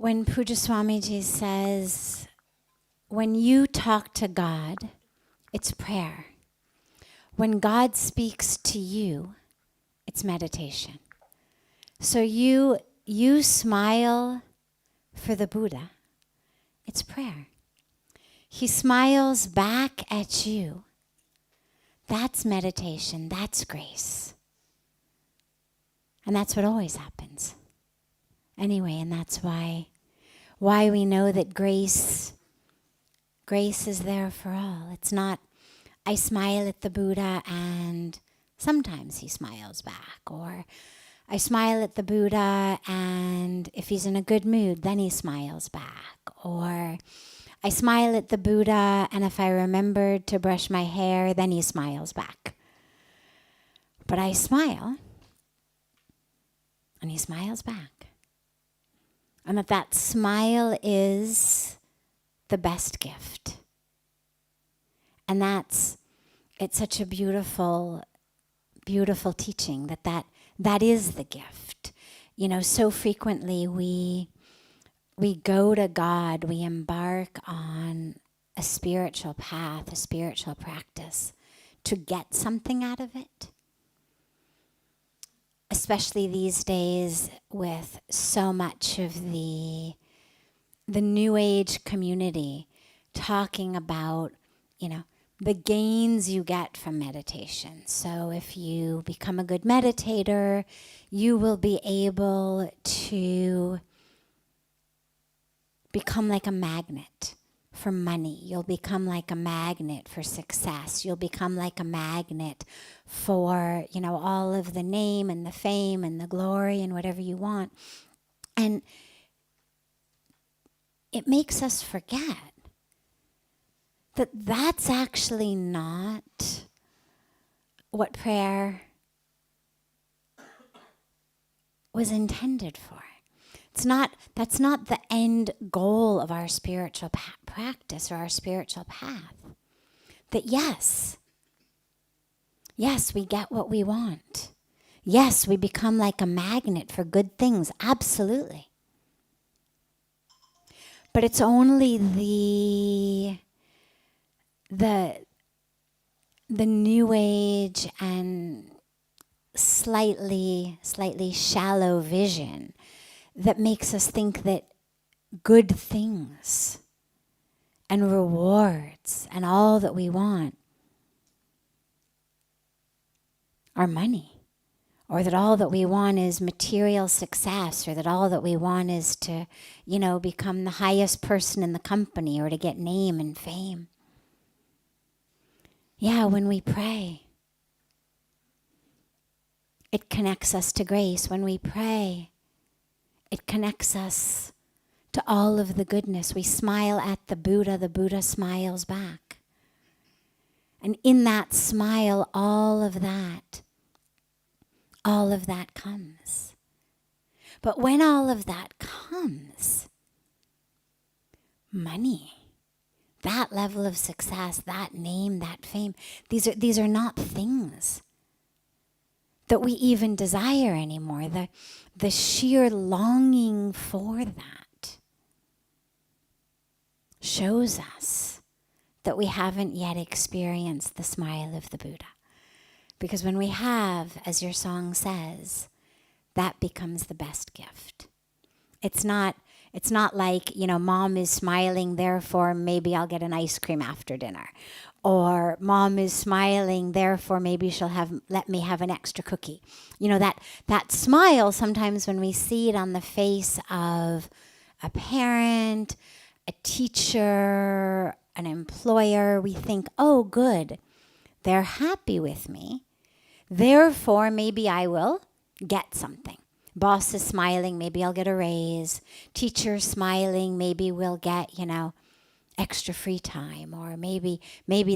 when Pujya Swamiji says, when you talk to God, it's prayer. When God speaks to you, it's meditation. So you smile for the Buddha, it's prayer. He smiles back at you. That's meditation, that's grace. And that's what always happens. Anyway, and that's why we know that grace is there for all. It's not, I smile at the Buddha and sometimes he smiles back, or I smile at the Buddha and if he's in a good mood, then he smiles back, or I smile at the Buddha and if I remembered to brush my hair, then he smiles back. But I smile and he smiles back. And that smile is the best gift. And it's such a beautiful, beautiful teaching that is the gift. You know, so frequently we go to God, we embark on a spiritual path, a spiritual practice to get something out of it. Especially these days with so much of the New Age community talking about, you know, the gains you get from meditation. So if you become a good meditator, you will be able to become like a magnet for money. You'll become like a magnet for success. You'll become like a magnet for, you know, all of the name and the fame and the glory and whatever you want. And it makes us forget that that's actually not what prayer was intended for. That's not the end goal of our spiritual practice or our spiritual path. That yes, we get what we want. Yes, we become like a magnet for good things, absolutely. But it's only the New Age and slightly shallow vision that makes us think that good things and rewards and all that we want are money, or that all that we want is material success, or that all that we want is to, you know, become the highest person in the company or to get name and fame. Yeah, when we pray, it connects us to grace. When we pray, it connects us to all of the goodness. We smile at the Buddha smiles back. And in that smile, all of that comes. But when all of that comes, money, that level of success, that name, that fame, these are not things that we even desire anymore. The sheer longing for that shows us that we haven't yet experienced the smile of the Buddha. Because when we have, as your song says, that becomes the best gift. It's not like, you know, mom is smiling, therefore maybe I'll get an ice cream after dinner. Or mom is smiling, therefore maybe she'll let me have an extra cookie. You know, that smile, sometimes when we see it on the face of a parent, a teacher, an employer, we think, oh, good, they're happy with me. Therefore, maybe I will get something. Boss is smiling, maybe I'll get a raise. Teacher smiling, maybe we'll get, you know, extra free time. Or maybe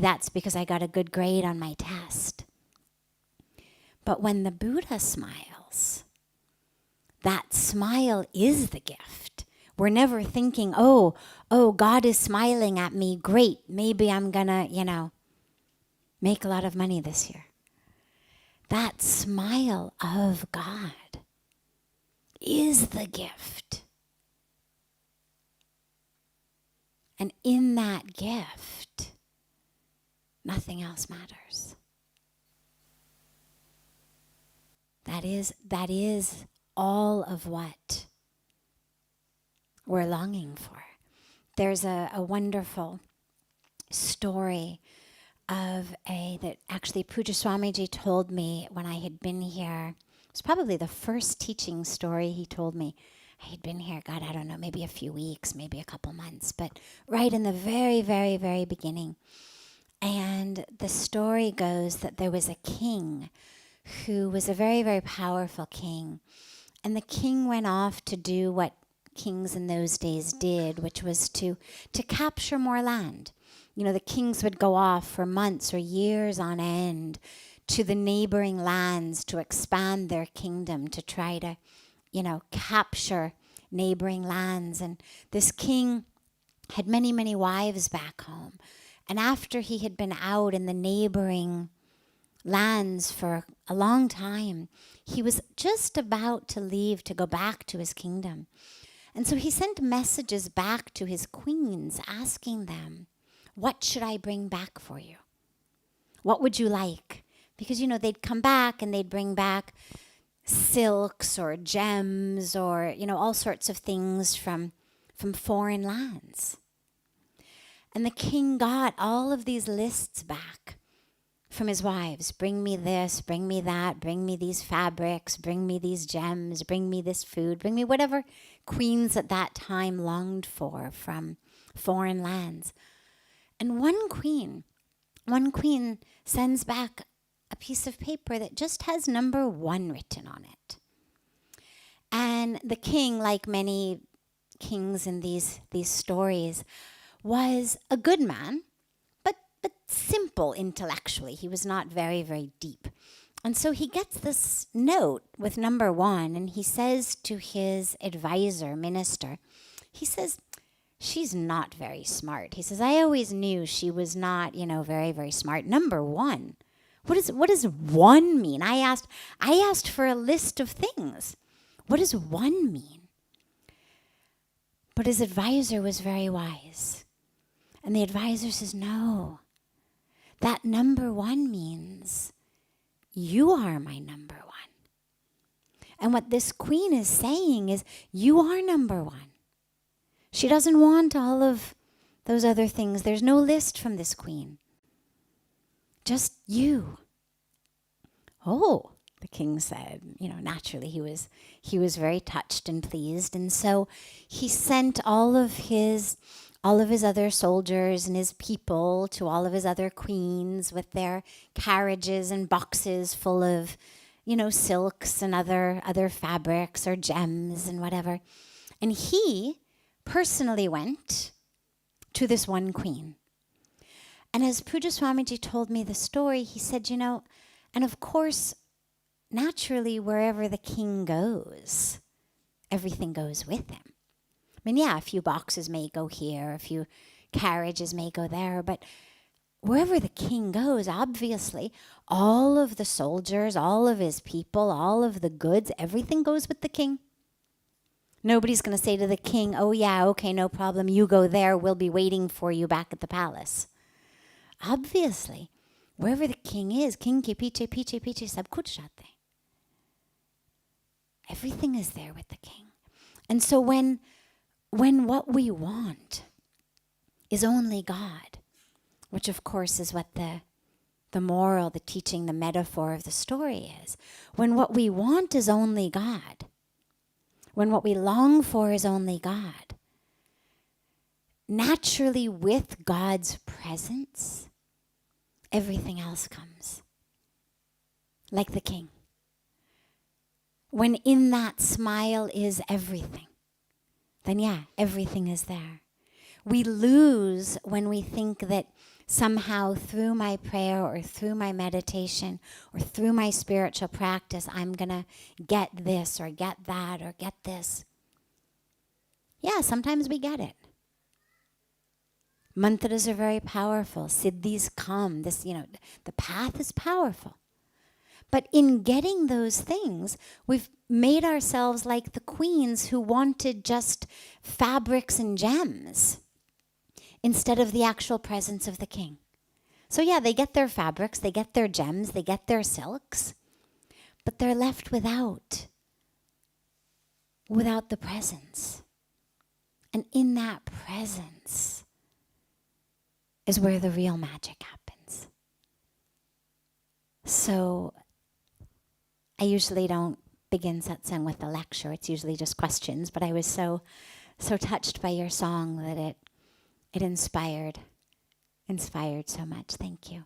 that's because I got a good grade on my test. But when the Buddha smiles, that smile is the gift. We're never thinking, oh, God is smiling at me, great, maybe I'm gonna, you know, make a lot of money this year. That smile of God is the gift. And in that gift, nothing else matters. That is all of what we're longing for. There's a wonderful story of that actually Pujya Swamiji told me when I had been here. It was probably the first teaching story he told me. I had been here, God, I don't know, maybe a few weeks, maybe a couple months, but right in the very, very, very beginning. And the story goes that there was a king who was a very, very powerful king. And the king went off to do what kings in those days did, which was to capture more land. You know, the kings would go off for months or years on end to the neighboring lands to expand their kingdom, to try to, capture neighboring lands. And this king had many, many wives back home. And after he had been out in the neighboring lands for a long time, he was just about to leave to go back to his kingdom. And so he sent messages back to his queens asking them, what should I bring back for you? What would you like? Because, they'd come back and they'd bring back silks or gems or, all sorts of things from foreign lands. And the king got all of these lists back from his wives. Bring me this, bring me that, bring me these fabrics, bring me these gems, bring me this food, bring me whatever queens at that time longed for from foreign lands. And one queen sends back a piece of paper that just has number 1 written on it. And the king, like many kings in these stories, was a good man, but simple intellectually. He was not very, very deep. And so he gets this note with number 1, and he says to his advisor, minister, he says, she's not very smart. He says, I always knew she was not, very, very smart. Number 1. What does 1 mean? I asked for a list of things. What does 1 mean? But his advisor was very wise. And the advisor says, no, that number 1 means you are my number 1. And what this queen is saying is, you are number 1. She doesn't want all of those other things. There's no list from this queen. Just you. Oh, the king said, naturally he was very touched and pleased. And so he sent all of his other soldiers and his people to all of his other queens with their carriages and boxes full of, silks and other fabrics or gems and whatever. And he personally went to this one queen. And as Pujya Swamiji told me the story, he said, and of course, naturally, wherever the king goes, everything goes with him. I mean, yeah, a few boxes may go here, a few carriages may go there, but wherever the king goes, obviously, all of the soldiers, all of his people, all of the goods, everything goes with the king. Nobody's going to say to the king, oh yeah, okay, no problem, you go there, we'll be waiting for you back at the palace. Obviously, wherever the king is, king ke piche, piche, piche, sab kuch jate. Everything is there with the king. And so when what we want is only God, which of course is what the moral, the teaching, the metaphor of the story is, when what we want is only God, when what we long for is only God, naturally with God's presence, everything else comes. Like the king. When in that smile is everything, then yeah, everything is there. We lose when we think that somehow through my prayer or through my meditation or through my spiritual practice, I'm going to get this or get that or get this. Yeah, sometimes we get it. Mantras are very powerful. Siddhis come. The path is powerful. But in getting those things, we've made ourselves like the queens who wanted just fabrics and gems. instead of the actual presence of the king. So yeah, they get their fabrics, they get their gems, they get their silks, but they're left without the presence. And in that presence is where the real magic happens. So I usually don't begin satsang with a lecture. It's usually just questions, but I was so touched by your song that it inspired so much. Thank you.